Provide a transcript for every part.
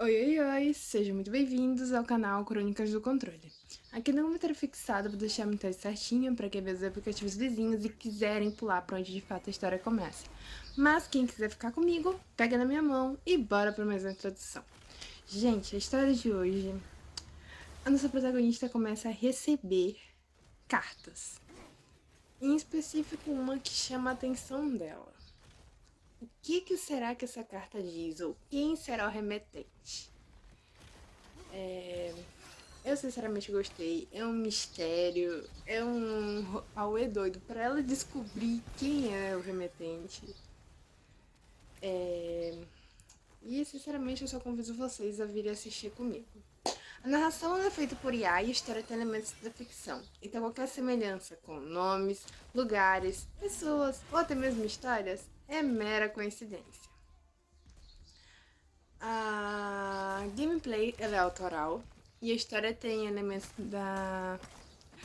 Oi, oi, oi! Sejam muito bem-vindos ao canal Crônicas do Controle. Aqui no comentário fixado vou deixar a mensagem certinha para quem vê os aplicativos vizinhos e quiserem pular para onde de fato a história começa. Mas quem quiser ficar comigo, pega na minha mão e bora para mais uma introdução. Gente, a história de hoje, a nossa protagonista começa a receber cartas. Em específico uma que chama a atenção dela. O que será que essa carta diz? Ou quem será o remetente? Eu sinceramente gostei. É um mistério, é um auê doido para ela descobrir quem é o remetente. E sinceramente eu só convido vocês a virem assistir comigo. A narração é feita por IA e a história tem elementos da ficção, então qualquer semelhança com nomes, lugares, pessoas ou até mesmo histórias é mera coincidência. A gameplay ela é autoral e a história tem elementos da...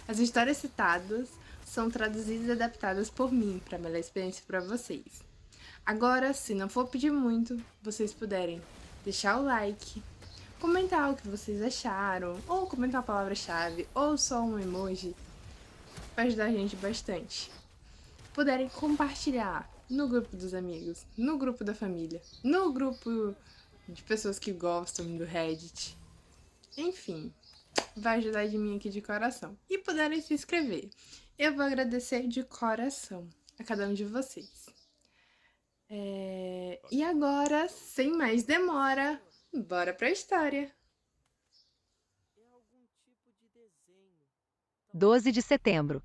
As histórias citadas são traduzidas e adaptadas por mim para melhor experiência para vocês. Agora, se não for pedir muito, vocês puderem deixar o like, comentar o que vocês acharam, ou comentar a palavra-chave, ou só um emoji, vai ajudar a gente bastante. Puderem compartilhar no grupo dos amigos, no grupo da família, no grupo de pessoas que gostam do Reddit. Enfim, vai ajudar de mim aqui de coração. E puderem se inscrever. Eu vou agradecer de coração a cada um de vocês. E agora, sem mais demora, bora pra história. 12 de setembro.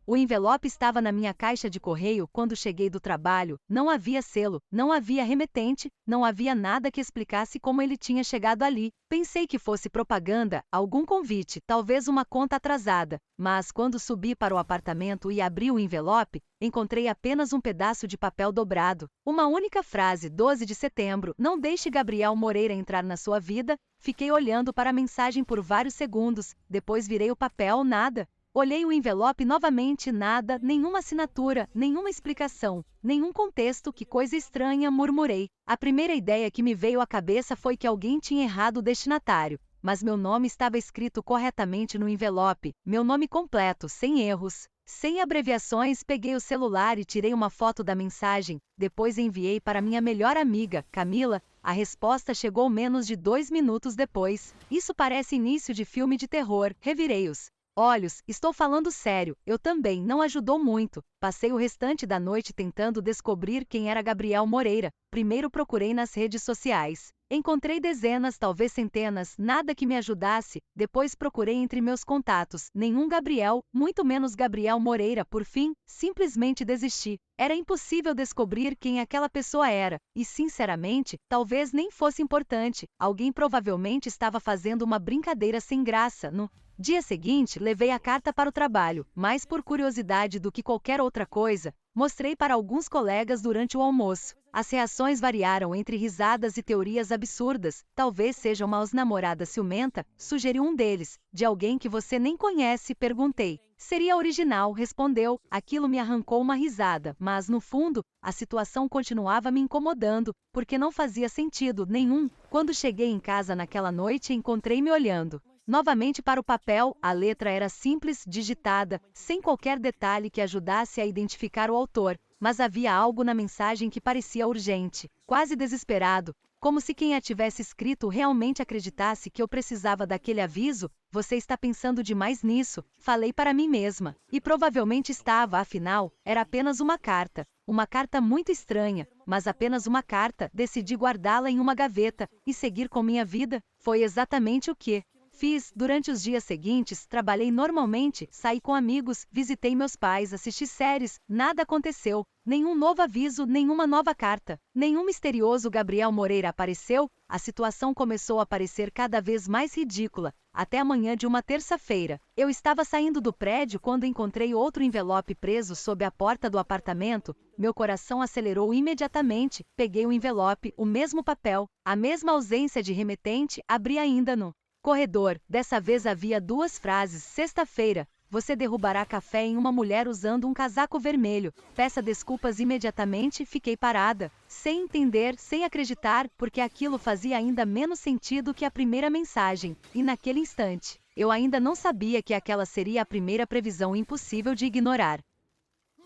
O envelope estava na minha caixa de correio quando cheguei do trabalho, não havia selo, não havia remetente, não havia nada que explicasse como ele tinha chegado ali. Pensei que fosse propaganda, algum convite, talvez uma conta atrasada, mas quando subi para o apartamento e abri o envelope, encontrei apenas um pedaço de papel dobrado. Uma única frase, 12 de setembro, não deixe Gabriel Moreira entrar na sua vida. Fiquei olhando para a mensagem por vários segundos, depois virei o papel, nada. Olhei o envelope novamente, nada, nenhuma assinatura, nenhuma explicação, nenhum contexto, que coisa estranha, murmurei. A primeira ideia que me veio à cabeça foi que alguém tinha errado o destinatário, mas meu nome estava escrito corretamente no envelope, meu nome completo, sem erros, sem abreviações. Peguei o celular e tirei uma foto da mensagem, depois enviei para minha melhor amiga, Camila. A resposta chegou menos de 2 minutos depois. Isso parece início de filme de terror. Revirei-os olhos, estou falando sério, eu também. Não ajudou muito. Passei o restante da noite tentando descobrir quem era Gabriel Moreira. Primeiro procurei nas redes sociais. Encontrei dezenas, talvez centenas, nada que me ajudasse. Depois procurei entre meus contatos, nenhum Gabriel, muito menos Gabriel Moreira. Por fim, simplesmente desisti. Era impossível descobrir quem aquela pessoa era, e sinceramente, talvez nem fosse importante. Alguém provavelmente estava fazendo uma brincadeira sem graça. No dia seguinte, levei a carta para o trabalho, mais por curiosidade do que qualquer outra coisa. Mostrei para alguns colegas durante o almoço. As reações variaram entre risadas e teorias absurdas. Talvez seja uma ex-namorada ciumenta, sugeriu um deles. De alguém que você nem conhece, perguntei. Seria original, respondeu. Aquilo me arrancou uma risada, mas no fundo, a situação continuava me incomodando, porque não fazia sentido nenhum. Quando cheguei em casa naquela noite, encontrei-me olhando novamente para o papel. A letra era simples, digitada, sem qualquer detalhe que ajudasse a identificar o autor, mas havia algo na mensagem que parecia urgente, quase desesperado, como se quem a tivesse escrito realmente acreditasse que eu precisava daquele aviso. Você está pensando demais nisso, falei para mim mesma, e provavelmente estava, afinal, era apenas uma carta. Uma carta muito estranha, mas apenas uma carta. Decidi guardá-la em uma gaveta e seguir com minha vida. Foi exatamente o que fiz. Durante os dias seguintes, trabalhei normalmente, saí com amigos, visitei meus pais, assisti séries. Nada aconteceu. Nenhum novo aviso, nenhuma nova carta. Nenhum misterioso Gabriel Moreira apareceu. A situação começou a parecer cada vez mais ridícula. Até a manhã de uma terça-feira, eu estava saindo do prédio quando encontrei outro envelope preso sob a porta do apartamento. Meu coração acelerou imediatamente. Peguei o envelope, o mesmo papel, a mesma ausência de remetente. Abri ainda no corredor. Dessa vez havia duas frases. Sexta-feira. você derrubará café em uma mulher usando um casaco vermelho. Peça desculpas imediatamente. Fiquei parada, sem entender, sem acreditar, porque aquilo fazia ainda menos sentido que a primeira mensagem, e naquele instante, eu ainda não sabia que aquela seria a primeira previsão impossível de ignorar.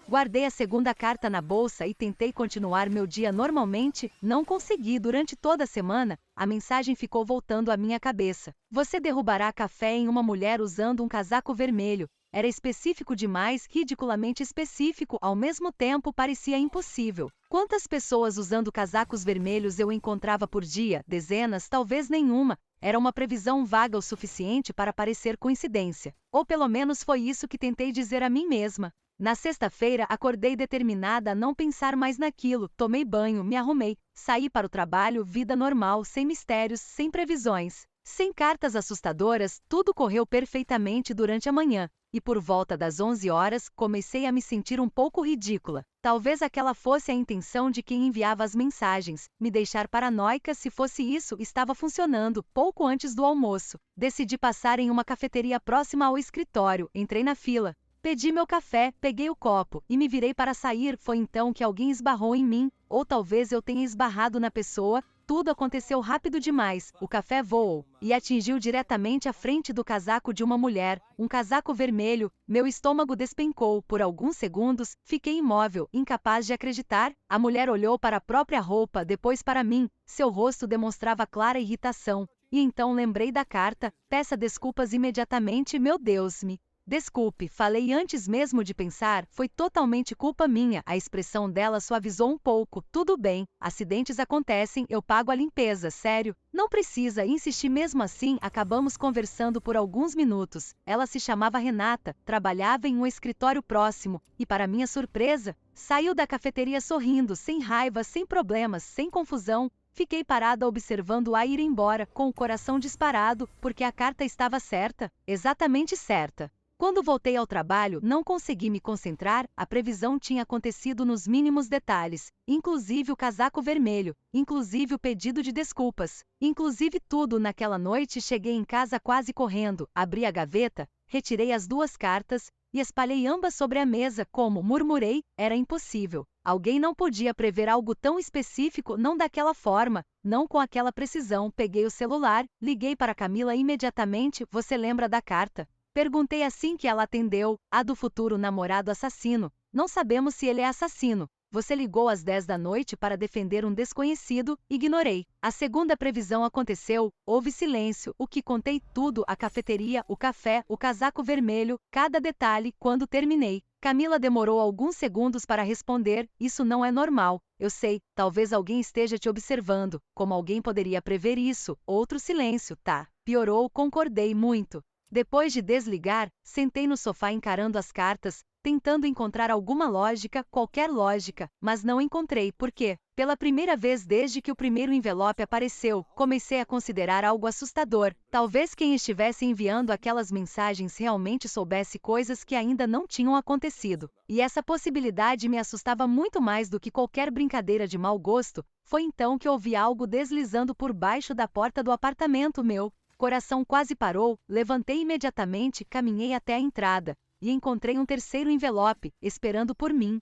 Guardei a segunda carta na bolsa e tentei continuar meu dia normalmente. Não consegui. Durante toda a semana, a mensagem ficou voltando à minha cabeça. Você derrubará café em uma mulher usando um casaco vermelho. Era específico demais, ridiculamente específico, ao mesmo tempo parecia impossível. Quantas pessoas usando casacos vermelhos eu encontrava por dia? Dezenas, talvez nenhuma. Era uma previsão vaga o suficiente para parecer coincidência. Ou pelo menos foi isso que tentei dizer a mim mesma. Na sexta-feira, acordei determinada a não pensar mais naquilo. Tomei banho, me arrumei, saí para o trabalho, vida normal, sem mistérios, sem previsões, sem cartas assustadoras. Tudo correu perfeitamente durante a manhã, e por volta das 11 horas, comecei a me sentir um pouco ridícula. Talvez aquela fosse a intenção de quem enviava as mensagens, me deixar paranoica. Se fosse isso, estava funcionando. Pouco antes do almoço, decidi passar em uma cafeteria próxima ao escritório. Entrei na fila. Pedi meu café, peguei o copo e me virei para sair. Foi então que alguém esbarrou em mim, ou talvez eu tenha esbarrado na pessoa. Tudo aconteceu rápido demais. O café voou e atingiu diretamente a frente do casaco de uma mulher, um casaco vermelho. Meu estômago despencou. Por alguns segundos, fiquei imóvel, incapaz de acreditar. A mulher olhou para a própria roupa, depois para mim. Seu rosto demonstrava clara irritação. E então lembrei da carta. Peça desculpas imediatamente. Meu Deus, desculpe, falei antes mesmo de pensar. Foi totalmente culpa minha. A expressão dela suavizou um pouco. Tudo bem, acidentes acontecem, eu pago a limpeza. Sério, não precisa insistir. Mesmo assim, acabamos conversando por alguns minutos. Ela se chamava Renata, trabalhava em um escritório próximo, e para minha surpresa, saiu da cafeteria sorrindo, sem raiva, sem problemas, sem confusão. Fiquei parada observando-a ir embora, com o coração disparado, porque a carta estava certa, exatamente certa. Quando voltei ao trabalho, não consegui me concentrar. A previsão tinha acontecido nos mínimos detalhes, inclusive o casaco vermelho, inclusive o pedido de desculpas, inclusive tudo. Naquela noite cheguei em casa quase correndo, abri a gaveta, retirei as duas cartas e espalhei ambas sobre a mesa. Como murmurei, era impossível. Alguém não podia prever algo tão específico, não daquela forma, não com aquela precisão. Peguei o celular, liguei para Camila imediatamente. Você lembra da carta? Perguntei assim que ela atendeu. A do futuro namorado assassino. Não sabemos se ele é assassino. Você ligou às 10 da noite para defender um desconhecido. Ignorei. A segunda previsão aconteceu. Houve silêncio. O que contei tudo: a cafeteria, o café, o casaco vermelho, cada detalhe. Quando terminei, Camila demorou alguns segundos para responder. Isso não é normal. Eu sei, talvez alguém esteja te observando. Como alguém poderia prever isso? Outro silêncio. Tá. Piorou. Concordei muito. Depois de desligar, sentei no sofá encarando as cartas, tentando encontrar alguma lógica, qualquer lógica, mas não encontrei. Por quê? Pela primeira vez desde que o primeiro envelope apareceu, comecei a considerar algo assustador. Talvez quem estivesse enviando aquelas mensagens realmente soubesse coisas que ainda não tinham acontecido. E essa possibilidade me assustava muito mais do que qualquer brincadeira de mau gosto. Foi então que ouvi algo deslizando por baixo da porta do apartamento. Meu coração quase parou. Levantei imediatamente, caminhei até a entrada e encontrei um terceiro envelope, esperando por mim.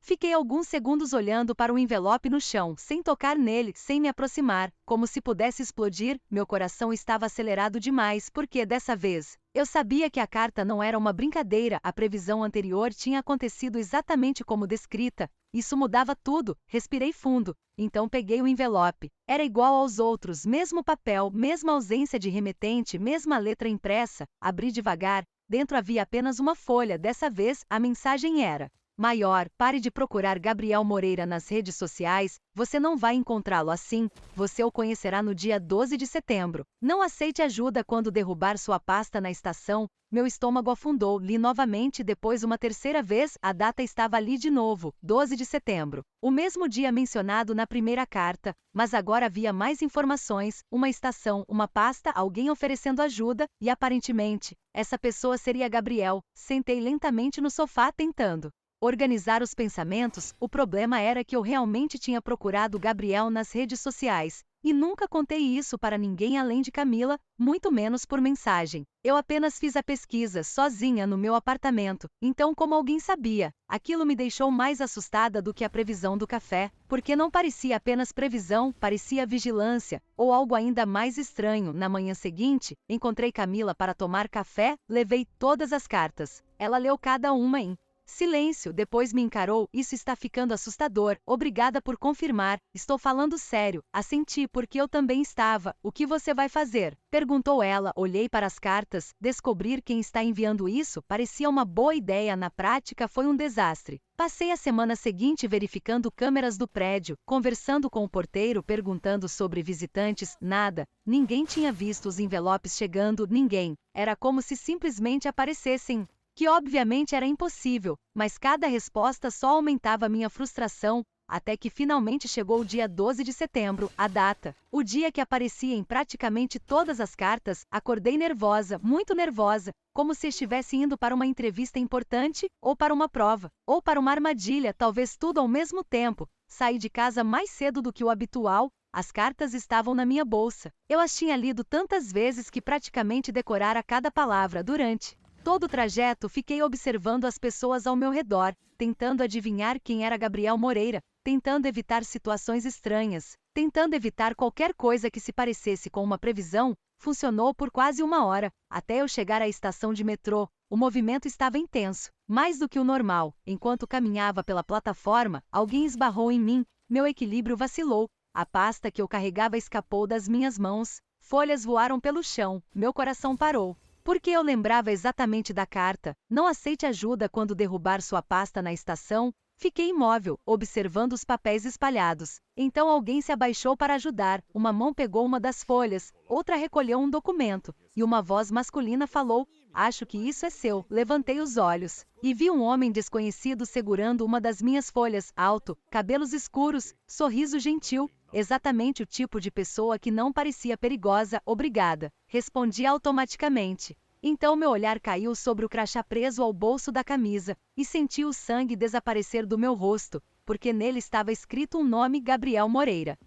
Fiquei alguns segundos olhando para o envelope no chão, sem tocar nele, sem me aproximar, como se pudesse explodir. Meu coração estava acelerado demais, porque dessa vez, eu sabia que a carta não era uma brincadeira. A previsão anterior tinha acontecido exatamente como descrita. Isso mudava tudo. Respirei fundo. Então peguei o envelope. Era igual aos outros, mesmo papel, mesma ausência de remetente, mesma letra impressa. Abri devagar. Dentro havia apenas uma folha. Dessa vez, a mensagem era: maior, pare de procurar Gabriel Moreira nas redes sociais, você não vai encontrá-lo assim, você o conhecerá no dia 12 de setembro. Não aceite ajuda quando derrubar sua pasta na estação. Meu estômago afundou. Li novamente, depois uma terceira vez. A data estava ali de novo, 12 de setembro. O mesmo dia mencionado na primeira carta, mas agora havia mais informações, uma estação, uma pasta, alguém oferecendo ajuda, e aparentemente, essa pessoa seria Gabriel. Sentei lentamente no sofá tentando organizar os pensamentos. O problema era que eu realmente tinha procurado Gabriel nas redes sociais. E nunca contei isso para ninguém além de Camila, muito menos por mensagem. Eu apenas fiz a pesquisa sozinha no meu apartamento, então como alguém sabia, aquilo me deixou mais assustada do que a previsão do café, porque não parecia apenas previsão, parecia vigilância, ou algo ainda mais estranho. Na manhã seguinte, encontrei Camila para tomar café, levei todas as cartas. Ela leu cada uma em silêncio, depois me encarou. Isso está ficando assustador. Obrigada por confirmar. Estou falando sério. Assenti porque eu também estava. O que você vai fazer? Perguntou ela. Olhei para as cartas. Descobrir quem está enviando isso parecia uma boa ideia. Na prática foi um desastre. Passei a semana seguinte verificando câmeras do prédio, conversando com o porteiro, perguntando sobre visitantes. Nada. Ninguém tinha visto os envelopes chegando. Ninguém. Era como se simplesmente aparecessem. Que obviamente era impossível, mas cada resposta só aumentava minha frustração, até que finalmente chegou o dia 12 de setembro, a data. O dia que aparecia em praticamente todas as cartas. Acordei nervosa, muito nervosa, como se estivesse indo para uma entrevista importante, ou para uma prova, ou para uma armadilha, talvez tudo ao mesmo tempo. Saí de casa mais cedo do que o habitual. As cartas estavam na minha bolsa. Eu as tinha lido tantas vezes que praticamente decorara cada palavra. Durante todo o trajeto, fiquei observando as pessoas ao meu redor, tentando adivinhar quem era Gabriel Moreira, tentando evitar situações estranhas, tentando evitar qualquer coisa que se parecesse com uma previsão. Funcionou por quase uma hora, até eu chegar à estação de metrô. O movimento estava intenso, mais do que o normal. Enquanto caminhava pela plataforma, alguém esbarrou em mim, meu equilíbrio vacilou, a pasta que eu carregava escapou das minhas mãos, folhas voaram pelo chão, meu coração parou. Porque eu lembrava exatamente da carta. Não aceite ajuda quando derrubar sua pasta na estação. Fiquei imóvel, observando os papéis espalhados. Então alguém se abaixou para ajudar. Uma mão pegou uma das folhas, outra recolheu um documento, e uma voz masculina falou: "Acho que isso é seu." Levantei os olhos e vi um homem desconhecido segurando uma das minhas folhas, alto, cabelos escuros, sorriso gentil. Exatamente o tipo de pessoa que não parecia perigosa. "Obrigada", respondi automaticamente. Então meu olhar caiu sobre o crachá preso ao bolso da camisa, e senti o sangue desaparecer do meu rosto, porque nele estava escrito um nome: Gabriel Moreira.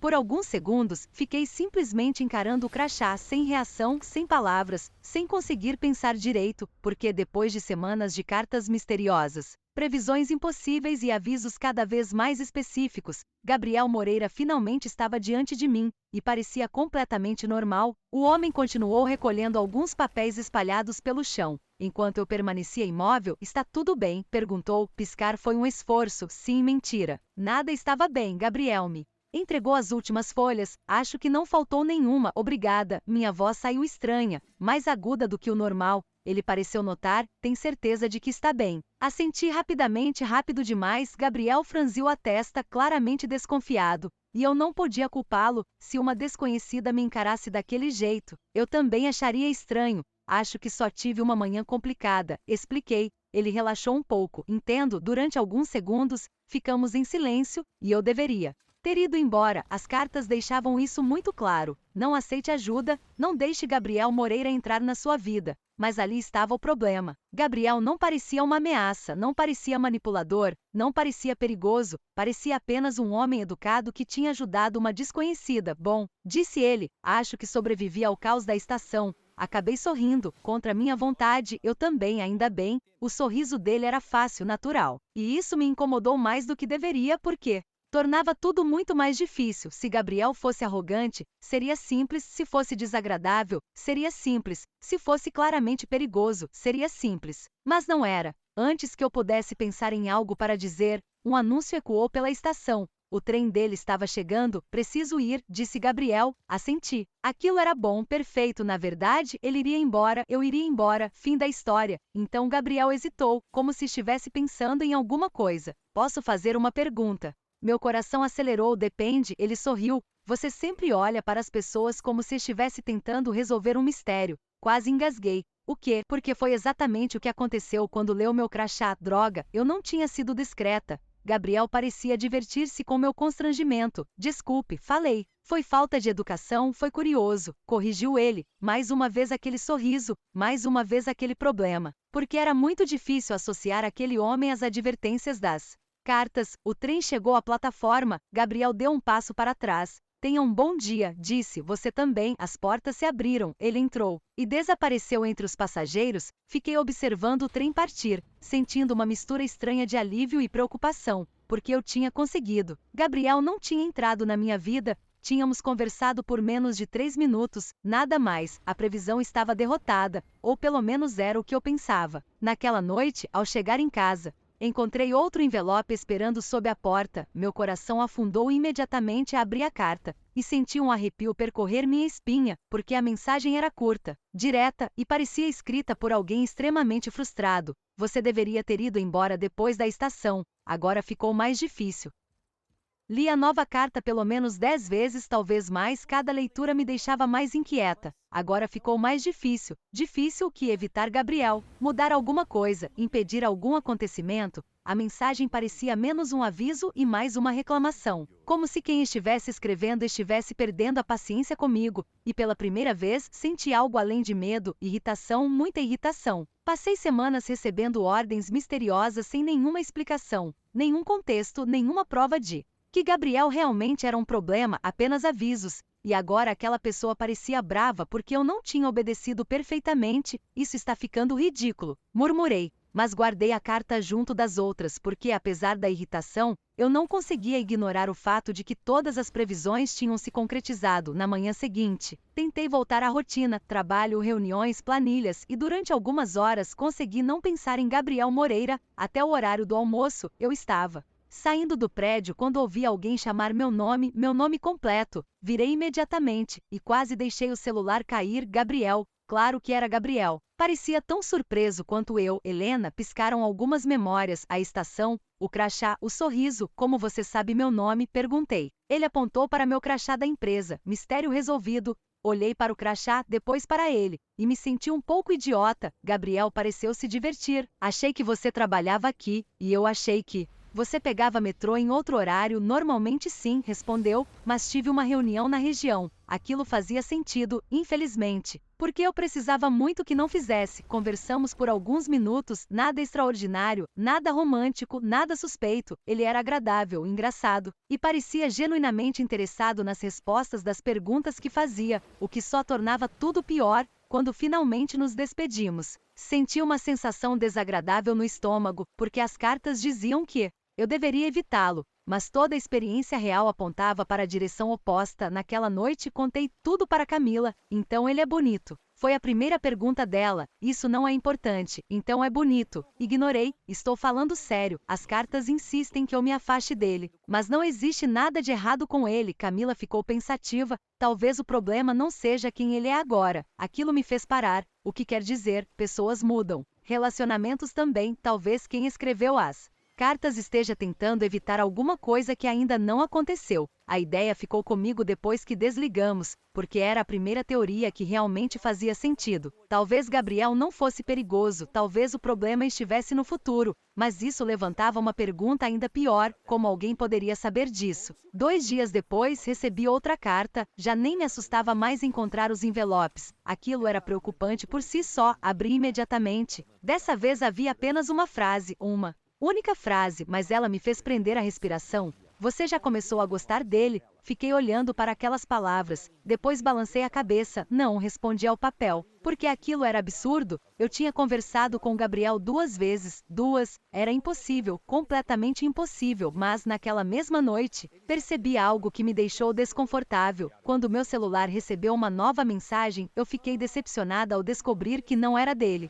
Por alguns segundos, fiquei simplesmente encarando o crachá, sem reação, sem palavras, sem conseguir pensar direito, porque depois de semanas de cartas misteriosas, previsões impossíveis e avisos cada vez mais específicos, Gabriel Moreira finalmente estava diante de mim, e parecia completamente normal. O homem continuou recolhendo alguns papéis espalhados pelo chão. Enquanto eu permanecia imóvel: "Está tudo bem?" perguntou. Piscar foi um esforço. Sim, mentira. Nada estava bem. Gabriel me entregou as últimas folhas. "Acho que não faltou nenhuma, obrigada." Minha voz saiu estranha, mais aguda do que o normal. Ele pareceu notar. "Tem certeza de que está bem?" Assenti rapidamente, rápido demais. Gabriel franziu a testa, claramente desconfiado. E eu não podia culpá-lo. Se uma desconhecida me encarasse daquele jeito, eu também acharia estranho. "Acho que só tive uma manhã complicada", expliquei. Ele relaxou um pouco. "Entendo." Durante alguns segundos, ficamos em silêncio, e eu deveria ter ido embora. As cartas deixavam isso muito claro. Não aceite ajuda, não deixe Gabriel Moreira entrar na sua vida. Mas ali estava o problema. Gabriel não parecia uma ameaça, não parecia manipulador, não parecia perigoso, parecia apenas um homem educado que tinha ajudado uma desconhecida. "Bom", disse ele, "acho que sobrevivi ao caos da estação." Acabei sorrindo, contra minha vontade. Eu também, ainda bem. O sorriso dele era fácil, natural. E isso me incomodou mais do que deveria, porque tornava tudo muito mais difícil. Se Gabriel fosse arrogante, seria simples. Se fosse desagradável, seria simples. Se fosse claramente perigoso, seria simples. Mas não era. Antes que eu pudesse pensar em algo para dizer, um anúncio ecoou pela estação. "O trem dele estava chegando, preciso ir", disse Gabriel. Assenti. Aquilo era bom, perfeito. Na verdade, ele iria embora, eu iria embora, fim da história. Então Gabriel hesitou, como se estivesse pensando em alguma coisa. "Posso fazer uma pergunta?" Meu coração acelerou. "Depende." Ele sorriu. "Você sempre olha para as pessoas como se estivesse tentando resolver um mistério." Quase engasguei. "O quê?" Porque foi exatamente o que aconteceu quando leu meu crachá. Droga, eu não tinha sido discreta. Gabriel parecia divertir-se com meu constrangimento. "Desculpe", falei. "Foi falta de educação." "Foi curioso", corrigiu ele. Mais uma vez aquele sorriso, mais uma vez aquele problema. Porque era muito difícil associar aquele homem às advertências das cartas. O trem chegou à plataforma. Gabriel deu um passo para trás. Tenha um bom dia, disse, você também. As portas se abriram, ele entrou e desapareceu entre os passageiros. Fiquei observando o trem partir, sentindo uma mistura estranha de alívio e preocupação, porque eu tinha conseguido. Gabriel não tinha entrado na minha vida. Tínhamos conversado por menos de 3 minutos, nada mais. A previsão estava derrotada, ou pelo menos era o que eu pensava. Naquela noite, ao chegar em casa, encontrei outro envelope esperando sob a porta. Meu coração afundou e imediatamente abri a carta, e senti um arrepio percorrer minha espinha, porque a mensagem era curta, direta, e parecia escrita por alguém extremamente frustrado. Você deveria ter ido embora depois da estação, agora ficou mais difícil. Li a nova carta pelo menos 10 vezes, talvez mais, cada leitura me deixava mais inquieta. Agora ficou mais difícil. Difícil o que evitar Gabriel, mudar alguma coisa, impedir algum acontecimento. A mensagem parecia menos um aviso e mais uma reclamação. Como se quem estivesse escrevendo estivesse perdendo a paciência comigo. E pela primeira vez senti algo além de medo, irritação, muita irritação. Passei semanas recebendo ordens misteriosas sem nenhuma explicação, nenhum contexto, nenhuma prova de que Gabriel realmente era um problema, apenas avisos, e agora aquela pessoa parecia brava porque eu não tinha obedecido perfeitamente. Isso está ficando ridículo, murmurei, mas guardei a carta junto das outras porque, apesar da irritação, eu não conseguia ignorar o fato de que todas as previsões tinham se concretizado. Na manhã seguinte, tentei voltar à rotina, trabalho, reuniões, planilhas, e durante algumas horas consegui não pensar em Gabriel Moreira. Até o horário do almoço, eu estava saindo do prédio quando ouvi alguém chamar meu nome completo. Virei imediatamente, e quase deixei o celular cair. Gabriel, claro que era Gabriel. Parecia tão surpreso quanto eu. Helena, piscaram algumas memórias, a estação, o crachá, o sorriso. Como você sabe meu nome? Perguntei. Ele apontou para meu crachá da empresa. Mistério resolvido. Olhei para o crachá, depois para ele, e me senti um pouco idiota. Gabriel pareceu se divertir. Achei que você trabalhava aqui, e eu achei que você pegava metrô em outro horário. Normalmente sim, respondeu, mas tive uma reunião na região. Aquilo fazia sentido, infelizmente, porque eu precisava muito que não fizesse. Conversamos por alguns minutos, nada extraordinário, nada romântico, nada suspeito. Ele era agradável, engraçado, e parecia genuinamente interessado nas respostas das perguntas que fazia, o que só tornava tudo pior. Quando finalmente nos despedimos, senti uma sensação desagradável no estômago, porque as cartas diziam que eu deveria evitá-lo, mas toda a experiência real apontava para a direção oposta. Naquela noite contei tudo para Camila. Então ele é bonito. Foi a primeira pergunta dela. Isso não é importante. Então é bonito. Ignorei. Estou falando sério. As cartas insistem que eu me afaste dele. Mas não existe nada de errado com ele. Camila ficou pensativa. Talvez o problema não seja quem ele é agora. Aquilo me fez parar. O que quer dizer? Pessoas mudam. Relacionamentos também. Talvez quem escreveu as cartas esteja tentando evitar alguma coisa que ainda não aconteceu. A ideia ficou comigo depois que desligamos, porque era a primeira teoria que realmente fazia sentido. Talvez Gabriel não fosse perigoso, talvez o problema estivesse no futuro, mas isso levantava uma pergunta ainda pior: como alguém poderia saber disso? 2 dias depois recebi outra carta. Já nem me assustava mais encontrar os envelopes. Aquilo era preocupante por si só. Abri imediatamente. Dessa vez havia apenas uma frase, uma única frase, mas ela me fez prender a respiração. Você já começou a gostar dele? Fiquei olhando para aquelas palavras. Depois balancei a cabeça. Não, respondi ao papel. Porque aquilo era absurdo. Eu tinha conversado com Gabriel 2 vezes. 2. Era impossível, completamente impossível. Mas naquela mesma noite, percebi algo que me deixou desconfortável. Quando meu celular recebeu uma nova mensagem, eu fiquei decepcionada ao descobrir que não era dele.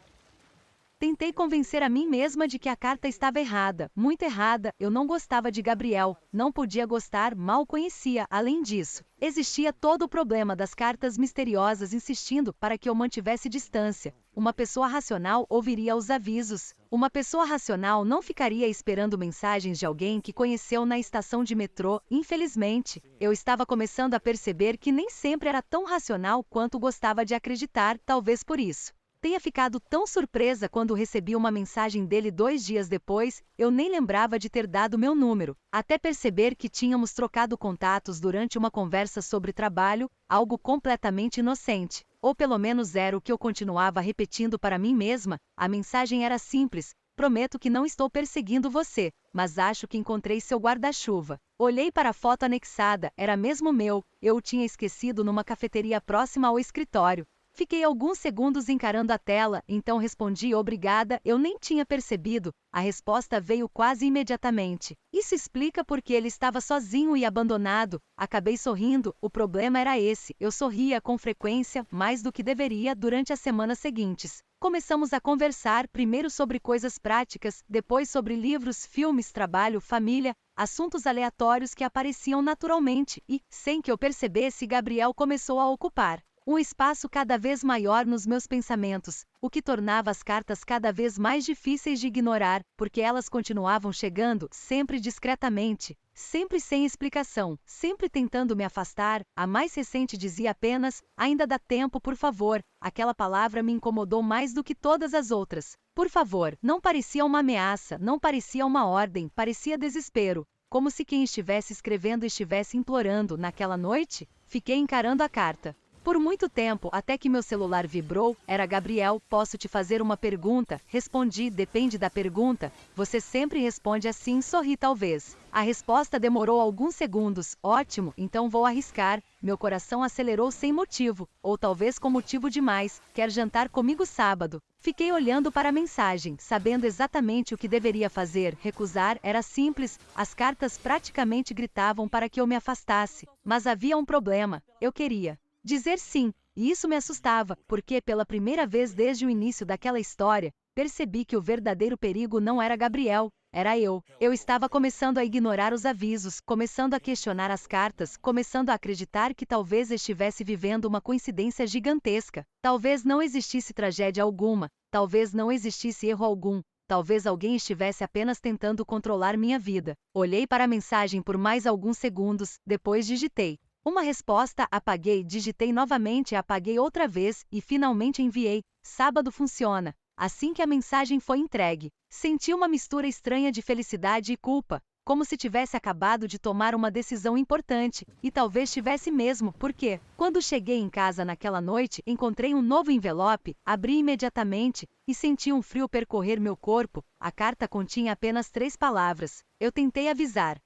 Tentei convencer a mim mesma de que a carta estava errada, muito errada. Eu não gostava de Gabriel, não podia gostar, mal conhecia. Além disso, existia todo o problema das cartas misteriosas insistindo para que eu mantivesse distância. Uma pessoa racional ouviria os avisos. Uma pessoa racional não ficaria esperando mensagens de alguém que conheceu na estação de metrô. Infelizmente, eu estava começando a perceber que nem sempre era tão racional quanto gostava de acreditar. Talvez por isso tenha ficado tão surpresa quando recebi uma mensagem dele 2 dias depois. Eu nem lembrava de ter dado meu número, até perceber que tínhamos trocado contatos durante uma conversa sobre trabalho, algo completamente inocente. Ou pelo menos era o que eu continuava repetindo para mim mesma. A mensagem era simples: prometo que não estou perseguindo você, mas acho que encontrei seu guarda-chuva. Olhei para a foto anexada, era mesmo meu, eu o tinha esquecido numa cafeteria próxima ao escritório. Fiquei alguns segundos encarando a tela, então respondi obrigada, eu nem tinha percebido. A resposta veio quase imediatamente. Isso explica porque ele estava sozinho e abandonado. Acabei sorrindo, o problema era esse, eu sorria com frequência, mais do que deveria, durante as semanas seguintes. Começamos a conversar, primeiro sobre coisas práticas, depois sobre livros, filmes, trabalho, família, assuntos aleatórios que apareciam naturalmente e, sem que eu percebesse, Gabriel começou a ocupar um espaço cada vez maior nos meus pensamentos, o que tornava as cartas cada vez mais difíceis de ignorar, porque elas continuavam chegando, sempre discretamente, sempre sem explicação, sempre tentando me afastar. A mais recente dizia apenas, ainda dá tempo, por favor. Aquela palavra me incomodou mais do que todas as outras. Por favor, não parecia uma ameaça, não parecia uma ordem, parecia desespero. Como se quem estivesse escrevendo estivesse implorando. Naquela noite, fiquei encarando a carta por muito tempo, até que meu celular vibrou. Era Gabriel. Posso te fazer uma pergunta? Respondi, depende da pergunta. Você sempre responde assim, sorri talvez. A resposta demorou alguns segundos. Ótimo, então vou arriscar. Meu coração acelerou sem motivo, ou talvez com motivo demais. Quer jantar comigo sábado? Fiquei olhando para a mensagem, sabendo exatamente o que deveria fazer. Recusar era simples, as cartas praticamente gritavam para que eu me afastasse. Mas havia um problema, eu queria dizer sim, e isso me assustava, porque pela primeira vez desde o início daquela história, percebi que o verdadeiro perigo não era Gabriel, era eu. Eu estava começando a ignorar os avisos, começando a questionar as cartas, começando a acreditar que talvez estivesse vivendo uma coincidência gigantesca. Talvez não existisse tragédia alguma, talvez não existisse erro algum. Talvez alguém estivesse apenas tentando controlar minha vida. Olhei para a mensagem por mais alguns segundos, depois digitei uma resposta, apaguei, digitei novamente, apaguei outra vez e finalmente enviei. Sábado funciona. Assim que a mensagem foi entregue, senti uma mistura estranha de felicidade e culpa, como se tivesse acabado de tomar uma decisão importante, e talvez tivesse mesmo, porque, quando cheguei em casa naquela noite, encontrei um novo envelope, abri imediatamente, e senti um frio percorrer meu corpo. A carta continha apenas 3 palavras. Eu tentei avisar.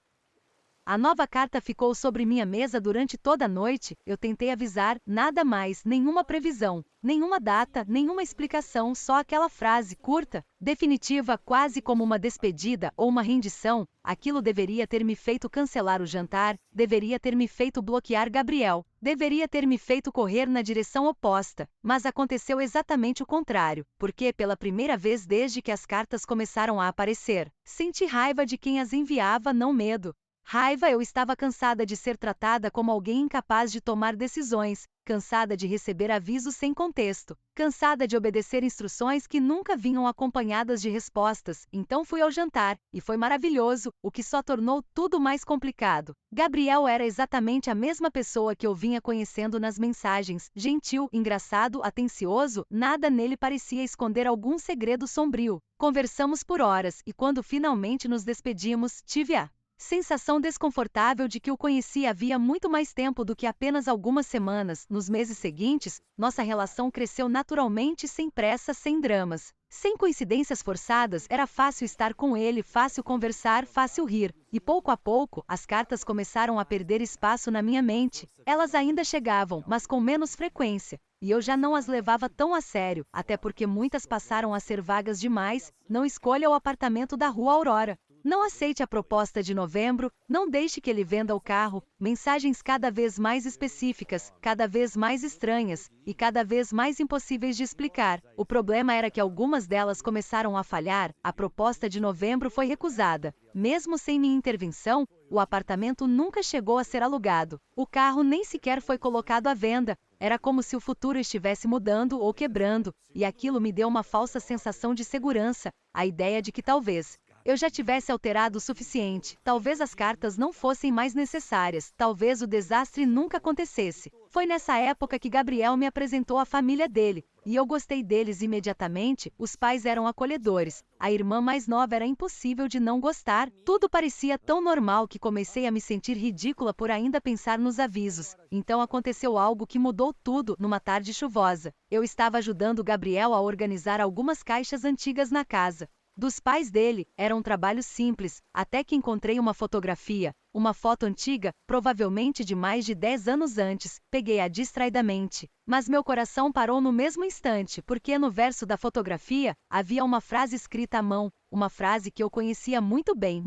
A nova carta ficou sobre minha mesa durante toda a noite. Eu tentei avisar, nada mais, nenhuma previsão, nenhuma data, nenhuma explicação, só aquela frase curta, definitiva, quase como uma despedida ou uma rendição. Aquilo deveria ter me feito cancelar o jantar, deveria ter me feito bloquear Gabriel, deveria ter me feito correr na direção oposta, mas aconteceu exatamente o contrário, porque pela primeira vez desde que as cartas começaram a aparecer, senti raiva de quem as enviava, não medo. Raiva, eu estava cansada de ser tratada como alguém incapaz de tomar decisões, cansada de receber avisos sem contexto, cansada de obedecer instruções que nunca vinham acompanhadas de respostas. Então fui ao jantar, e foi maravilhoso, o que só tornou tudo mais complicado. Gabriel era exatamente a mesma pessoa que eu vinha conhecendo nas mensagens, gentil, engraçado, atencioso, nada nele parecia esconder algum segredo sombrio. Conversamos por horas, e quando finalmente nos despedimos, tive a sensação desconfortável de que o conhecia havia muito mais tempo do que apenas algumas semanas. Nos meses seguintes, nossa relação cresceu naturalmente, sem pressa, sem dramas, sem coincidências forçadas. Era fácil estar com ele, fácil conversar, fácil rir. E pouco a pouco, as cartas começaram a perder espaço na minha mente. Elas ainda chegavam, mas com menos frequência. E eu já não as levava tão a sério, até porque muitas passaram a ser vagas demais. Não escolha o apartamento da Rua Aurora. Não aceite a proposta de novembro, não deixe que ele venda o carro. Mensagens cada vez mais específicas, cada vez mais estranhas, e cada vez mais impossíveis de explicar. O problema era que algumas delas começaram a falhar. A proposta de novembro foi recusada. Mesmo sem minha intervenção, o apartamento nunca chegou a ser alugado. O carro nem sequer foi colocado à venda. Era como se o futuro estivesse mudando ou quebrando, e aquilo me deu uma falsa sensação de segurança, a ideia de que talvez eu já tivesse alterado o suficiente, talvez as cartas não fossem mais necessárias, talvez o desastre nunca acontecesse. Foi nessa época que Gabriel me apresentou a família dele, e eu gostei deles imediatamente. Os pais eram acolhedores, a irmã mais nova era impossível de não gostar. Tudo parecia tão normal que comecei a me sentir ridícula por ainda pensar nos avisos. Então aconteceu algo que mudou tudo. Numa tarde chuvosa, eu estava ajudando Gabriel a organizar algumas caixas antigas na casa. Dos pais dele, era um trabalho simples, até que encontrei uma fotografia, uma foto antiga, provavelmente de mais de 10 anos antes, peguei-a distraidamente. Mas meu coração parou no mesmo instante, porque no verso da fotografia, havia uma frase escrita à mão, uma frase que eu conhecia muito bem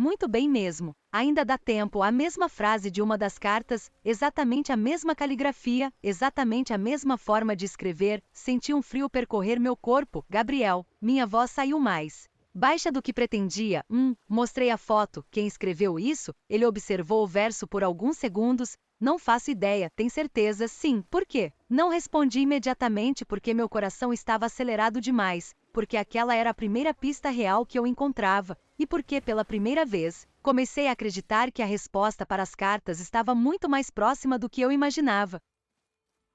mesmo. Ainda dá tempo, a mesma frase de uma das cartas, exatamente a mesma caligrafia, exatamente a mesma forma de escrever, senti um frio percorrer meu corpo, Gabriel, minha voz saiu mais baixa do que pretendia. Mostrei a foto. Quem escreveu isso? Ele observou o verso por alguns segundos. Não faço ideia. Tem certeza? Sim. Por quê? Não respondi imediatamente porque meu coração estava acelerado demais, porque aquela era a primeira pista real que eu encontrava, e porque pela primeira vez, comecei a acreditar que a resposta para as cartas estava muito mais próxima do que eu imaginava.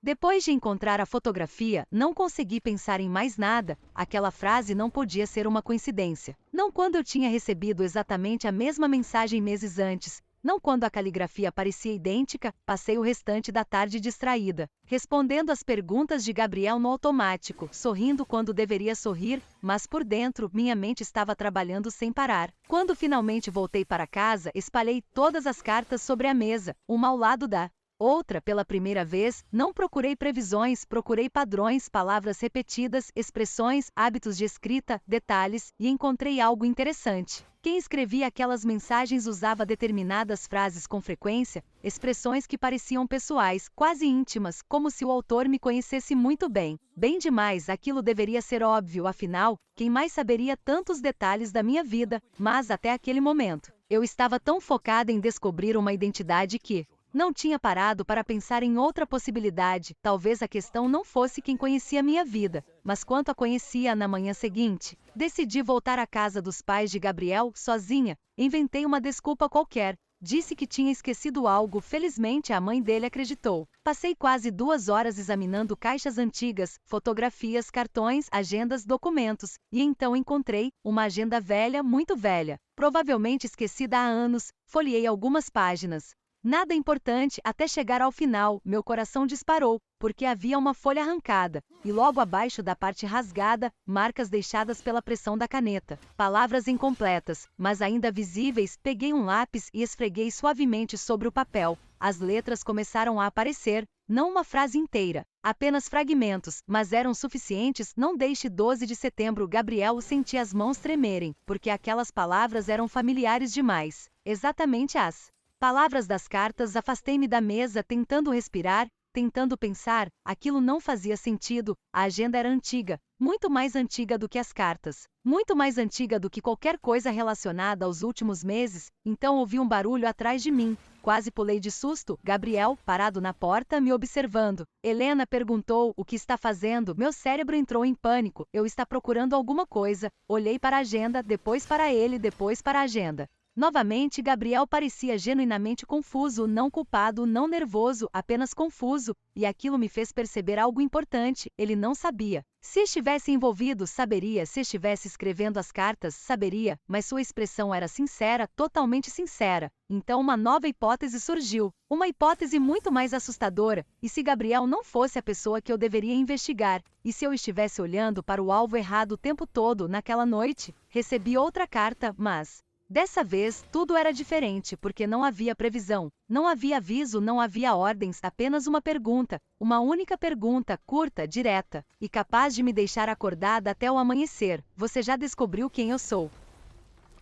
Depois de encontrar a fotografia, não consegui pensar em mais nada, aquela frase não podia ser uma coincidência. Não quando eu tinha recebido exatamente a mesma mensagem meses antes, não quando a caligrafia parecia idêntica, passei o restante da tarde distraída, respondendo às perguntas de Gabriel no automático, sorrindo quando deveria sorrir, mas por dentro, minha mente estava trabalhando sem parar. Quando finalmente voltei para casa, espalhei todas as cartas sobre a mesa, uma ao lado da outra. Pela primeira vez, não procurei previsões, procurei padrões, palavras repetidas, expressões, hábitos de escrita, detalhes, e encontrei algo interessante. Quem escrevia aquelas mensagens usava determinadas frases com frequência, expressões que pareciam pessoais, quase íntimas, como se o autor me conhecesse muito bem. Bem demais, aquilo deveria ser óbvio, afinal, quem mais saberia tantos detalhes da minha vida? Mas até aquele momento, eu estava tão focada em descobrir uma identidade que não tinha parado para pensar em outra possibilidade. Talvez a questão não fosse quem conhecia minha vida, mas quanto a conhecia. Na manhã seguinte, decidi voltar à casa dos pais de Gabriel, sozinha. Inventei uma desculpa qualquer. Disse que tinha esquecido algo. Felizmente a mãe dele acreditou. Passei quase 2 horas examinando caixas antigas, fotografias, cartões, agendas, documentos, e então encontrei uma agenda velha, muito velha, provavelmente esquecida há anos. Folheei algumas páginas. Nada importante até chegar ao final. Meu coração disparou, porque havia uma folha arrancada, e logo abaixo da parte rasgada, marcas deixadas pela pressão da caneta. Palavras incompletas, mas ainda visíveis. Peguei um lápis e esfreguei suavemente sobre o papel. As letras começaram a aparecer, não uma frase inteira, apenas fragmentos, mas eram suficientes. Não deixe 12 de setembro. Gabriel, senti as mãos tremerem, porque aquelas palavras eram familiares demais. Exatamente as palavras das cartas. Afastei-me da mesa, tentando respirar, tentando pensar. Aquilo não fazia sentido. A agenda era antiga, muito mais antiga do que as cartas, muito mais antiga do que qualquer coisa relacionada aos últimos meses. Então ouvi um barulho atrás de mim. Quase pulei de susto. Gabriel, parado na porta, me observando. Helena perguntou: o que está fazendo? Meu cérebro entrou em pânico. Eu estava procurando alguma coisa. Olhei para a agenda, depois para ele, depois para a agenda. Novamente, Gabriel parecia genuinamente confuso, não culpado, não nervoso, apenas confuso, e aquilo me fez perceber algo importante. Ele não sabia. Se estivesse envolvido, saberia. Se estivesse escrevendo as cartas, saberia, mas sua expressão era sincera, totalmente sincera. Então uma nova hipótese surgiu, uma hipótese muito mais assustadora. E se Gabriel não fosse a pessoa que eu deveria investigar? E se eu estivesse olhando para o alvo errado o tempo todo? Naquela noite, recebi outra carta, mas dessa vez, tudo era diferente, porque não havia previsão, não havia aviso, não havia ordens, apenas uma pergunta, uma única pergunta, curta, direta, e capaz de me deixar acordada até o amanhecer. Você já descobriu quem eu sou?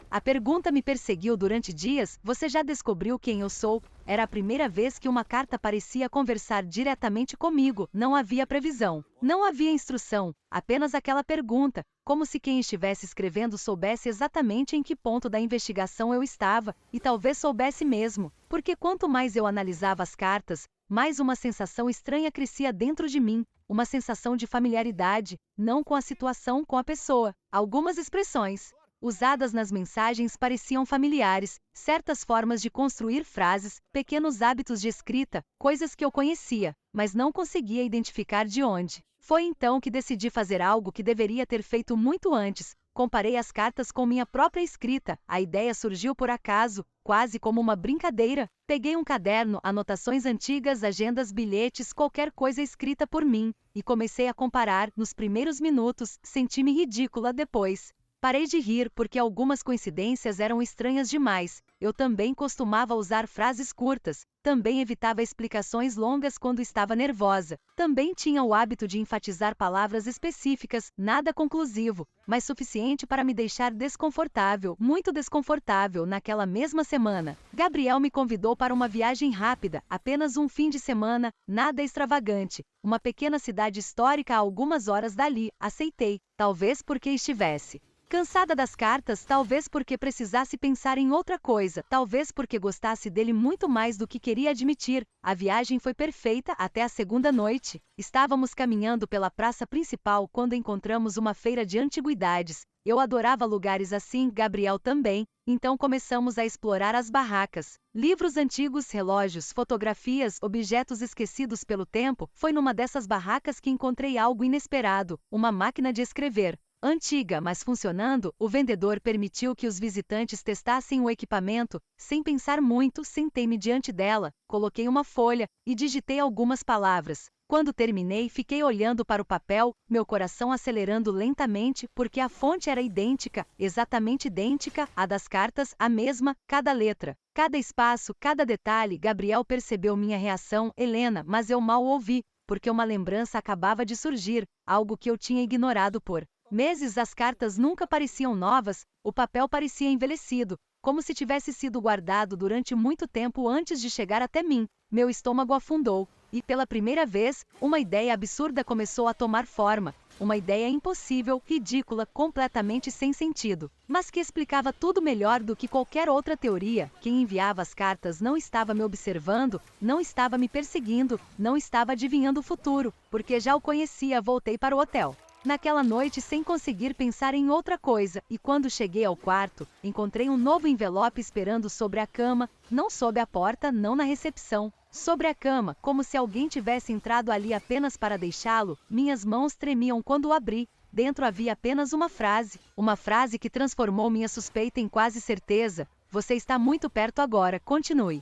A pergunta me perseguiu durante dias. Você já descobriu quem eu sou? Era a primeira vez que uma carta parecia conversar diretamente comigo. Não havia previsão, não havia instrução, apenas aquela pergunta, como se quem estivesse escrevendo soubesse exatamente em que ponto da investigação eu estava, e talvez soubesse mesmo, porque quanto mais eu analisava as cartas, mais uma sensação estranha crescia dentro de mim, uma sensação de familiaridade, não com a situação, com a pessoa. Algumas expressões usadas nas mensagens pareciam familiares, certas formas de construir frases, pequenos hábitos de escrita, coisas que eu conhecia, mas não conseguia identificar de onde. Foi então que decidi fazer algo que deveria ter feito muito antes. Comparei as cartas com minha própria escrita. A ideia surgiu por acaso, quase como uma brincadeira. Peguei um caderno, anotações antigas, agendas, bilhetes, qualquer coisa escrita por mim, e comecei a comparar. Nos primeiros minutos, senti-me ridícula. Depois, Parei de rir porque algumas coincidências eram estranhas demais. Eu também costumava usar frases curtas, também evitava explicações longas quando estava nervosa. Também tinha o hábito de enfatizar palavras específicas, nada conclusivo, mas suficiente para me deixar desconfortável, muito desconfortável. Naquela mesma semana, Gabriel me convidou para uma viagem rápida, apenas um fim de semana, nada extravagante. Uma pequena cidade histórica a algumas horas dali. Aceitei, talvez porque estivesse cansada das cartas, talvez porque precisasse pensar em outra coisa, talvez porque gostasse dele muito mais do que queria admitir. A viagem foi perfeita até a segunda noite. Estávamos caminhando pela praça principal quando encontramos uma feira de antiguidades. Eu adorava lugares assim, Gabriel também, então começamos a explorar as barracas. Livros antigos, relógios, fotografias, objetos esquecidos pelo tempo. Foi numa dessas barracas que encontrei algo inesperado, uma máquina de escrever. Antiga, mas funcionando, o vendedor permitiu que os visitantes testassem o equipamento. Sem pensar muito, sentei-me diante dela, coloquei uma folha e digitei algumas palavras. Quando terminei, fiquei olhando para o papel, meu coração acelerando lentamente, porque a fonte era idêntica, exatamente idêntica à das cartas, a mesma, cada letra, cada espaço, cada detalhe. Gabriel percebeu minha reação, Helena, mas eu mal ouvi, porque uma lembrança acabava de surgir, algo que eu tinha ignorado por meses. As cartas nunca pareciam novas, o papel parecia envelhecido, como se tivesse sido guardado durante muito tempo antes de chegar até mim. Meu estômago afundou, e pela primeira vez, uma ideia absurda começou a tomar forma. Uma ideia impossível, ridícula, completamente sem sentido, mas que explicava tudo melhor do que qualquer outra teoria. Quem enviava as cartas não estava me observando, não estava me perseguindo, não estava adivinhando o futuro, porque já o conhecia. Voltei para o hotel naquela noite sem conseguir pensar em outra coisa, e quando cheguei ao quarto, encontrei um novo envelope esperando sobre a cama, não sob a porta, não na recepção, sobre a cama, como se alguém tivesse entrado ali apenas para deixá-lo. Minhas mãos tremiam quando o abri. Dentro havia apenas uma frase que transformou minha suspeita em quase certeza. Você está muito perto agora, continue.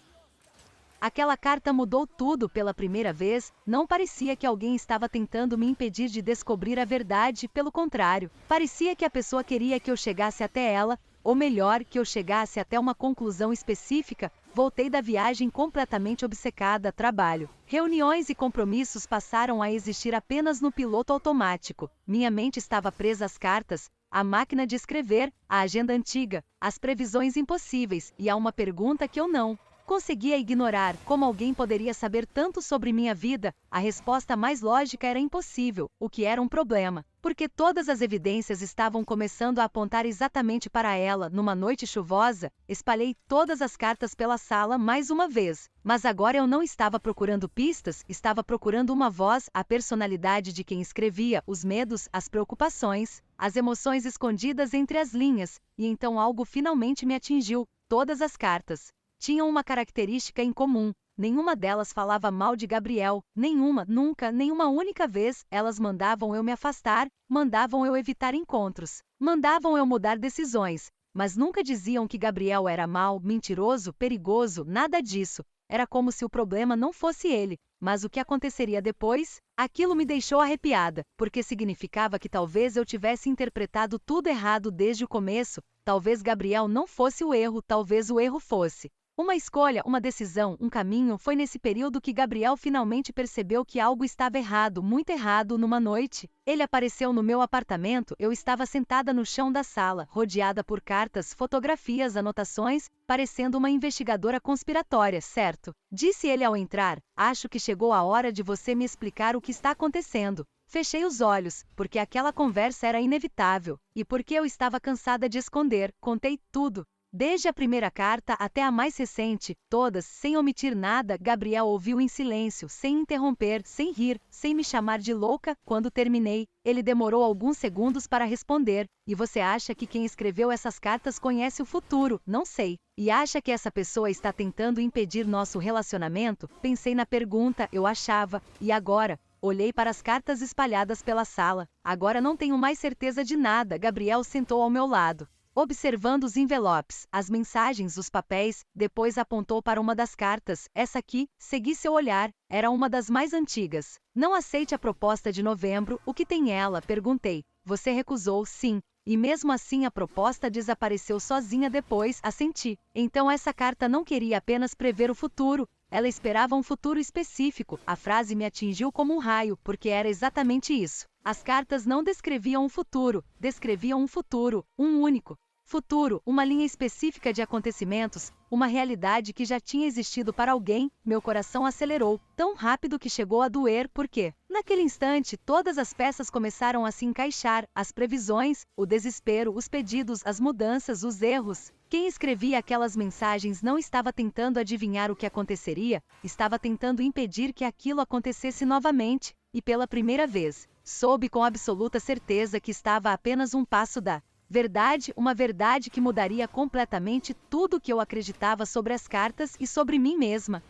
Aquela carta mudou tudo. Pela primeira vez, não parecia que alguém estava tentando me impedir de descobrir a verdade, pelo contrário, parecia que a pessoa queria que eu chegasse até ela, ou melhor, que eu chegasse até uma conclusão específica. Voltei da viagem completamente obcecada. Trabalho, reuniões e compromissos passaram a existir apenas no piloto automático. Minha mente estava presa às cartas, à máquina de escrever, à agenda antiga, às previsões impossíveis, e a uma pergunta que eu não conseguia ignorar. Como alguém poderia saber tanto sobre minha vida? A resposta mais lógica era impossível, o que era um problema, porque todas as evidências estavam começando a apontar exatamente para ela. Numa noite chuvosa, espalhei todas as cartas pela sala mais uma vez, mas agora eu não estava procurando pistas, estava procurando uma voz, a personalidade de quem escrevia, os medos, as preocupações, as emoções escondidas entre as linhas, e então algo finalmente me atingiu. Todas as cartas tinham uma característica em comum. Nenhuma delas falava mal de Gabriel, nenhuma, nunca, nenhuma única vez. Elas mandavam eu me afastar, mandavam eu evitar encontros, mandavam eu mudar decisões, mas nunca diziam que Gabriel era mau, mentiroso, perigoso, nada disso. Era como se o problema não fosse ele, mas o que aconteceria depois? Aquilo me deixou arrepiada, porque significava que talvez eu tivesse interpretado tudo errado desde o começo. Talvez Gabriel não fosse o erro, talvez o erro fosse uma escolha, uma decisão, um caminho. Foi nesse período que Gabriel finalmente percebeu que algo estava errado, muito errado. Numa noite, ele apareceu no meu apartamento. Eu estava sentada no chão da sala, rodeada por cartas, fotografias, anotações, parecendo uma investigadora conspiratória. Certo, disse ele ao entrar, acho que chegou a hora de você me explicar o que está acontecendo. Fechei os olhos, porque aquela conversa era inevitável, e porque eu estava cansada de esconder. Contei tudo, desde a primeira carta até a mais recente, todas, sem omitir nada. Gabriel ouviu em silêncio, sem interromper, sem rir, sem me chamar de louca. Quando terminei, ele demorou alguns segundos para responder. E você acha que quem escreveu essas cartas conhece o futuro? Não sei. E acha que essa pessoa está tentando impedir nosso relacionamento? Pensei na pergunta, eu achava, e agora? Olhei para as cartas espalhadas pela sala. Agora não tenho mais certeza de nada. Gabriel sentou ao meu lado, observando os envelopes, as mensagens, os papéis. Depois apontou para uma das cartas. Essa aqui. Segui seu olhar. Era uma das mais antigas. Não aceite a proposta de novembro. O que tem ela? Perguntei. Você recusou, sim. e mesmo assim a proposta desapareceu sozinha depois, assenti. Então essa carta não queria apenas prever o futuro, ela esperava um futuro específico. A frase me atingiu como um raio, porque era exatamente isso. As cartas não descreviam um futuro, descreviam um futuro, um único futuro, uma linha específica de acontecimentos, uma realidade que já tinha existido para alguém. Meu coração acelerou, tão rápido que chegou a doer, porque, naquele instante, todas as peças começaram a se encaixar, as previsões, o desespero, os pedidos, as mudanças, os erros. Quem escrevia aquelas mensagens não estava tentando adivinhar o que aconteceria, estava tentando impedir que aquilo acontecesse novamente, e pela primeira vez, soube com absoluta certeza que estava a apenas um passo da verdade, uma verdade que mudaria completamente tudo o que eu acreditava sobre as cartas e sobre mim mesma.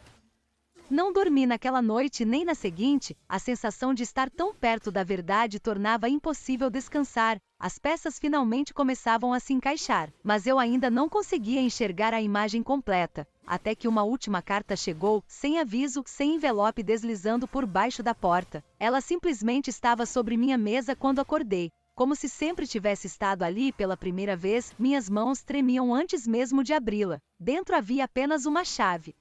Não dormi naquela noite nem na seguinte, a sensação de estar tão perto da verdade tornava impossível descansar. As peças finalmente começavam a se encaixar, mas eu ainda não conseguia enxergar a imagem completa, até que uma última carta chegou, sem aviso, sem envelope, deslizando por baixo da porta. Ela simplesmente estava sobre minha mesa quando acordei. Como se sempre tivesse estado ali pela primeira vez, minhas mãos tremiam antes mesmo de abri-la. Dentro havia apenas uma chave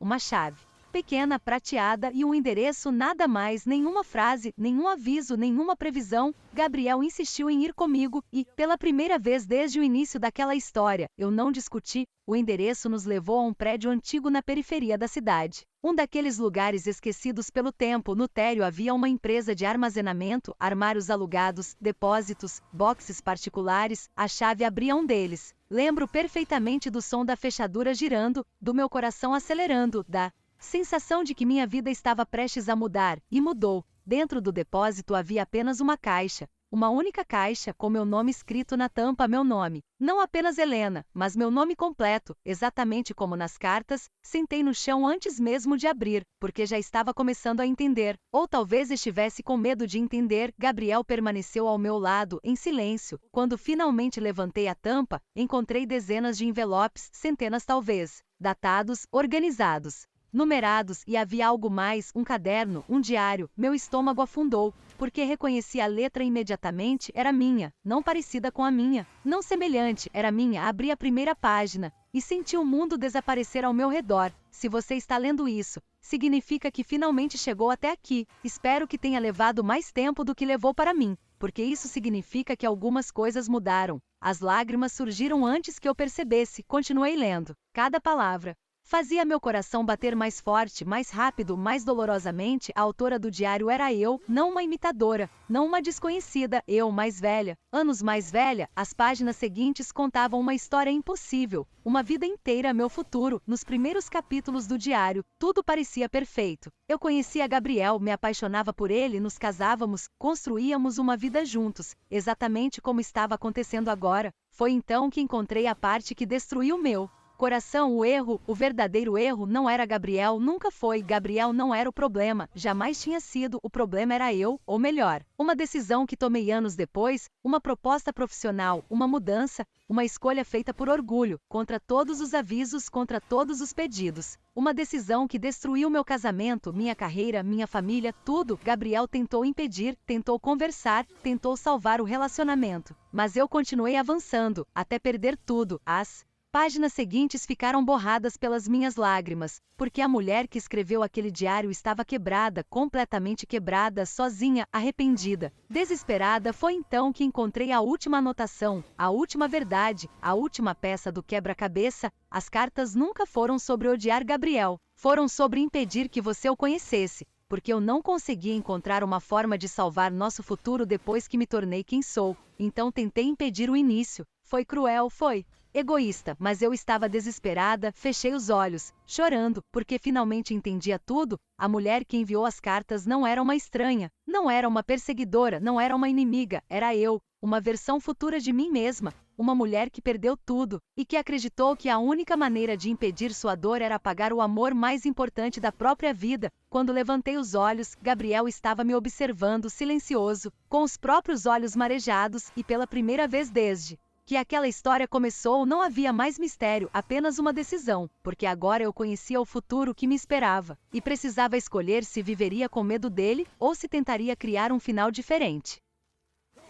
pequena, prateada, e um endereço, nada mais, nenhuma frase, nenhum aviso, nenhuma previsão. Gabriel insistiu em ir comigo e, pela primeira vez desde o início daquela história, eu não discuti. O endereço nos levou a um prédio antigo na periferia da cidade. Um daqueles lugares esquecidos pelo tempo. No térreo havia uma empresa de armazenamento, armários alugados, depósitos, boxes particulares. A chave abria um deles. Lembro perfeitamente do som da fechadura girando, do meu coração acelerando, da sensação de que minha vida estava prestes a mudar, e mudou. Dentro do depósito havia apenas uma caixa, uma única caixa, com meu nome escrito na tampa, meu nome. Não apenas Helena, mas meu nome completo, exatamente como nas cartas. Sentei no chão antes mesmo de abrir, porque já estava começando a entender, ou talvez estivesse com medo de entender. Gabriel permaneceu ao meu lado, em silêncio. Quando finalmente levantei a tampa, encontrei dezenas de envelopes, centenas talvez, datados, organizados, numerados, e havia algo mais, um caderno, um diário. Meu estômago afundou, porque reconheci a letra imediatamente. Era minha, não parecida com a minha, não semelhante, era minha. Abri a primeira página e senti o mundo desaparecer ao meu redor. Se você está lendo isso, significa que finalmente chegou até aqui. Espero que tenha levado mais tempo do que levou para mim, porque isso significa que algumas coisas mudaram. As lágrimas surgiram antes que eu percebesse. Continuei lendo. Cada palavra fazia meu coração bater mais forte, mais rápido, mais dolorosamente. A autora do diário era eu, não uma imitadora, não uma desconhecida. Eu, mais velha, anos mais velha. As páginas seguintes contavam uma história impossível, uma vida inteira, meu futuro. Nos primeiros capítulos do diário, tudo parecia perfeito. Eu conhecia Gabriel, me apaixonava por ele, nos casávamos, construíamos uma vida juntos, exatamente como estava acontecendo agora. Foi então que encontrei a parte que destruiu meu coração. O erro, o verdadeiro erro, não era Gabriel, nunca foi. Gabriel não era o problema, jamais tinha sido. O problema era eu, ou melhor, uma decisão que tomei anos depois, uma proposta profissional, uma mudança, uma escolha feita por orgulho, contra todos os avisos, contra todos os pedidos. Uma decisão que destruiu meu casamento, minha carreira, minha família, tudo. Gabriel tentou impedir, tentou conversar, tentou salvar o relacionamento. Mas eu continuei avançando, até perder tudo. As páginas seguintes ficaram borradas pelas minhas lágrimas, porque a mulher que escreveu aquele diário estava quebrada, completamente quebrada, sozinha, arrependida, desesperada. Foi então que encontrei a última anotação, a última verdade, a última peça do quebra-cabeça. As cartas nunca foram sobre odiar Gabriel, foram sobre impedir que você o conhecesse, porque eu não conseguia encontrar uma forma de salvar nosso futuro depois que me tornei quem sou. Então tentei impedir o início. Foi cruel, foi egoísta, mas eu estava desesperada. Fechei os olhos, chorando, porque finalmente entendia tudo. A mulher que enviou as cartas não era uma estranha, não era uma perseguidora, não era uma inimiga, era eu, uma versão futura de mim mesma, uma mulher que perdeu tudo, e que acreditou que a única maneira de impedir sua dor era apagar o amor mais importante da própria vida. Quando levantei os olhos, Gabriel estava me observando, silencioso, com os próprios olhos marejados, e pela primeira vez desde que aquela história começou não havia mais mistério, apenas uma decisão, porque agora eu conhecia o futuro que me esperava, e precisava escolher se viveria com medo dele, ou se tentaria criar um final diferente.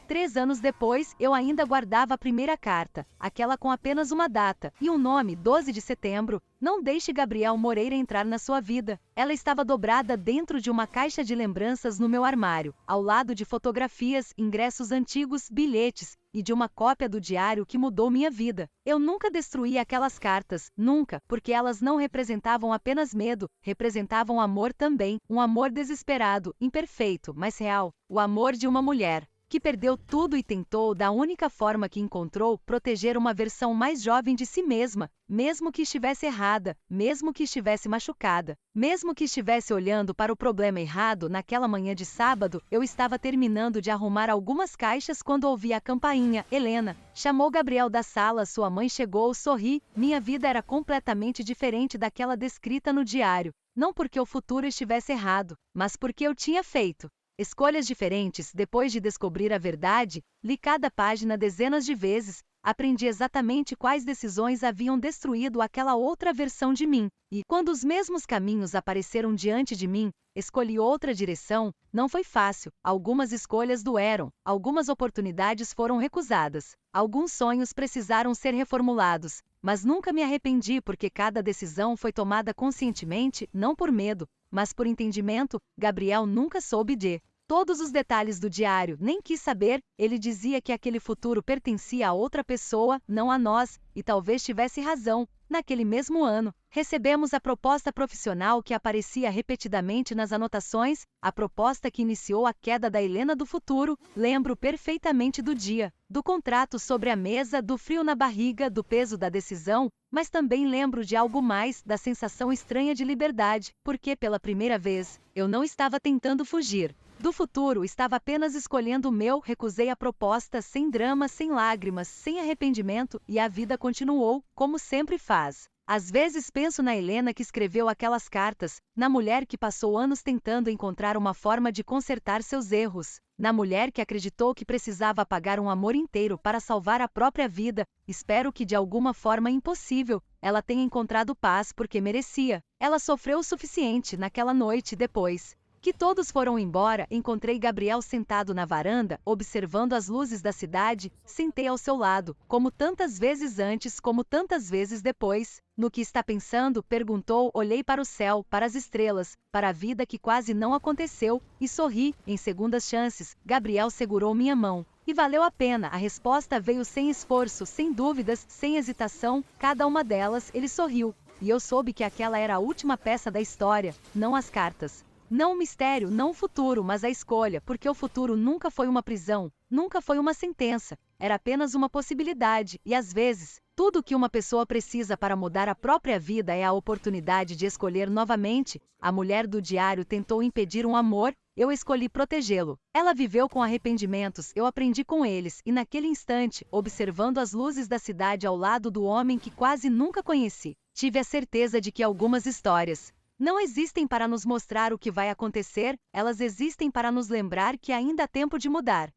3 anos depois, eu ainda guardava a primeira carta, aquela com apenas uma data e um nome, 12 de setembro. Não deixe Gabriel Moreira entrar na sua vida. Ela estava dobrada dentro de uma caixa de lembranças no meu armário, ao lado de fotografias, ingressos antigos, bilhetes e de uma cópia do diário que mudou minha vida. Eu nunca destruí aquelas cartas, nunca, porque elas não representavam apenas medo, representavam amor também, um amor desesperado, imperfeito, mas real, o amor de uma mulher que perdeu tudo e tentou, da única forma que encontrou, proteger uma versão mais jovem de si mesma, mesmo que estivesse errada, mesmo que estivesse machucada, mesmo que estivesse olhando para o problema errado. Naquela manhã de sábado, eu estava terminando de arrumar algumas caixas quando ouvi a campainha. Helena chamou Gabriel da sala, sua mãe chegou, sorri. Minha vida era completamente diferente daquela descrita no diário, não porque o futuro estivesse errado, mas porque eu tinha feito escolhas diferentes. Depois de descobrir a verdade, li cada página dezenas de vezes, aprendi exatamente quais decisões haviam destruído aquela outra versão de mim. E, quando os mesmos caminhos apareceram diante de mim, escolhi outra direção. Não foi fácil, algumas escolhas doeram, algumas oportunidades foram recusadas, alguns sonhos precisaram ser reformulados, mas nunca me arrependi porque cada decisão foi tomada conscientemente, não por medo, mas por entendimento. Gabriel nunca soube de todos os detalhes do diário, nem quis saber. Ele dizia que aquele futuro pertencia a outra pessoa, não a nós, e talvez tivesse razão. Naquele mesmo ano, recebemos a proposta profissional que aparecia repetidamente nas anotações, a proposta que iniciou a queda da Helena do futuro. Lembro perfeitamente do dia, do contrato sobre a mesa, do frio na barriga, do peso da decisão, mas também lembro de algo mais, da sensação estranha de liberdade, porque pela primeira vez, eu não estava tentando fugir do futuro, estava apenas escolhendo o meu. Recusei a proposta sem drama, sem lágrimas, sem arrependimento, e a vida continuou, como sempre faz. Às vezes penso na Helena que escreveu aquelas cartas, na mulher que passou anos tentando encontrar uma forma de consertar seus erros, na mulher que acreditou que precisava apagar um amor inteiro para salvar a própria vida. Espero que de alguma forma impossível, ela tenha encontrado paz porque merecia. Ela sofreu o suficiente naquela noite. Depois que todos foram embora, encontrei Gabriel sentado na varanda, observando as luzes da cidade. Sentei ao seu lado, como tantas vezes antes, como tantas vezes depois. No que está pensando? Perguntou. Olhei para o céu, para as estrelas, para a vida que quase não aconteceu, e sorri. Em segundas chances, Gabriel segurou minha mão. E valeu a pena. A resposta veio sem esforço, sem dúvidas, sem hesitação. Cada uma delas, ele sorriu. E eu soube que aquela era a última peça da história, não as cartas. Não o mistério, não o futuro, mas a escolha, porque o futuro nunca foi uma prisão, nunca foi uma sentença, era apenas uma possibilidade. E às vezes, tudo o que uma pessoa precisa para mudar a própria vida é a oportunidade de escolher novamente. A mulher do diário tentou impedir um amor, eu escolhi protegê-lo. Ela viveu com arrependimentos, eu aprendi com eles, e naquele instante, observando as luzes da cidade ao lado do homem que quase nunca conheci, tive a certeza de que algumas histórias não existem para nos mostrar o que vai acontecer, elas existem para nos lembrar que ainda há tempo de mudar.